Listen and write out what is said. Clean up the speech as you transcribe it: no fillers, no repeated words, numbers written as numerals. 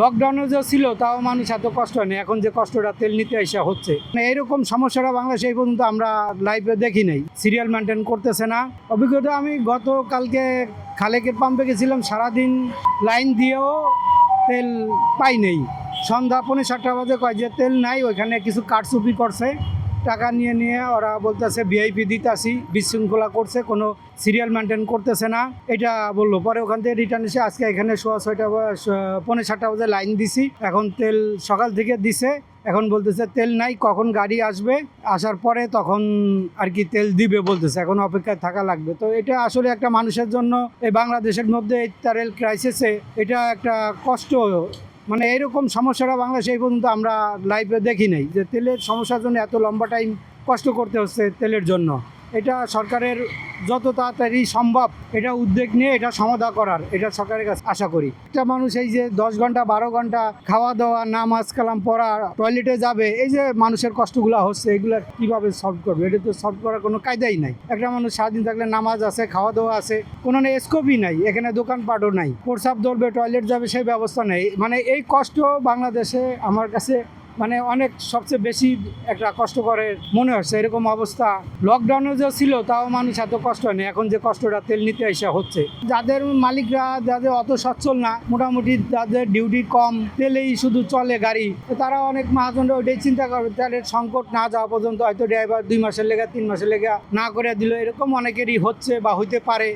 লকডাউনে যে ছিল তাও মানুষ এত কষ্ট নেই, এখন যে কষ্টটা তেল নিতে এসে হচ্ছে, মানে এরকম সমস্যাটা বাংলাদেশে এই পর্যন্ত আমরা লাইভে দেখি নাই। সিরিয়াল মেনটেন করতেছে না। অভিজ্ঞতা, আমি গতকালকে খালেকের পাম্পে গেছিলাম, সারাদিন লাইন দিয়েও তেল পাই নেই। সন্ধ্যা 7:45 বাজে কয় যে তেল নাই, ওইখানে কিছু কারচুপি করছে, টাকা নিয়ে নিয়ে ওরা বলতেছে ভিআইপি দিতাছি, বিশৃঙ্খলা করছে, কোনো সিরিয়াল মেনটেন করতেছে না, এটা বললো। পরে ওখান থেকে রিটার্ন এসে আজকে এখানে 6:30 বাজে লাইন দিছি, এখন তেল সকাল থেকে দিছে, এখন বলতেছে তেল নাই, কখন গাড়ি আসবে, আসার পরে তখন আর কি তেল দিবে বলতেছে, এখন অপেক্ষায় থাকা লাগবে। তো এটা আসলে একটা মানুষের জন্য এই বাংলাদেশের মধ্যে এই তেল ক্রাইসিসে এটা একটা কষ্ট, মানে এইরকম সমস্যাটা বাংলাদেশে এই পর্যন্ত আমরা লাইভে দেখি নাই, যে তেলের সমস্যার জন্য এত লম্বা টাইম কষ্ট করতে হচ্ছে তেলের জন্য। এটা সরকারের যত তাড়াতাড়ি সম্ভব এটা উদ্যোগ নিয়ে এটা সমাধান করার, এটা সরকারের কাছে আশা করি। একটা মানুষ এই যে 10 ঘন্টা 12 ঘন্টা খাওয়া দাওয়া, নামাজ কালাম পড়া, টয়লেটে যাবে, এই যে মানুষের কষ্টগুলো হচ্ছে, এগুলো কিভাবে সলভ করবে? এটা তো সলভ করার কোনো কায়দাই নাই। একটা মানুষ সারাদিন থাকলে নামাজ আছে, খাওয়া দাওয়া আছে, কোনো স্কোপই নাই, এখানে দোকানপাটও নাই, প্রস্রাব ধরবে, টয়লেট যাবে, সেই ব্যবস্থা নেই। মানে এই কষ্ট বাংলাদেশে আমার কাছে মানে অনেক সবচেয়ে বেশি একটা কষ্ট করে মনে হচ্ছে। এরকম অবস্থা লকডাউনে যে ছিল তাও মানুষ এত কষ্ট নেই, এখন যে কষ্টটা তেল নিতে এসে হচ্ছে। যাদের মালিকরা, যাদের অত সচ্ছল না, মোটামুটি যাদের ডিউটি কম, তেলেই শুধু চলে গাড়ি, তারা অনেক মহাজনরা ওইটাই চিন্তা করবে, তেলের সংকট না যাওয়া পর্যন্ত হয়তো ড্রাইভার 2 মাসের লেগে 3 মাসের লেগে না করে দিল, এরকম অনেকেরই হচ্ছে বা হইতে পারে।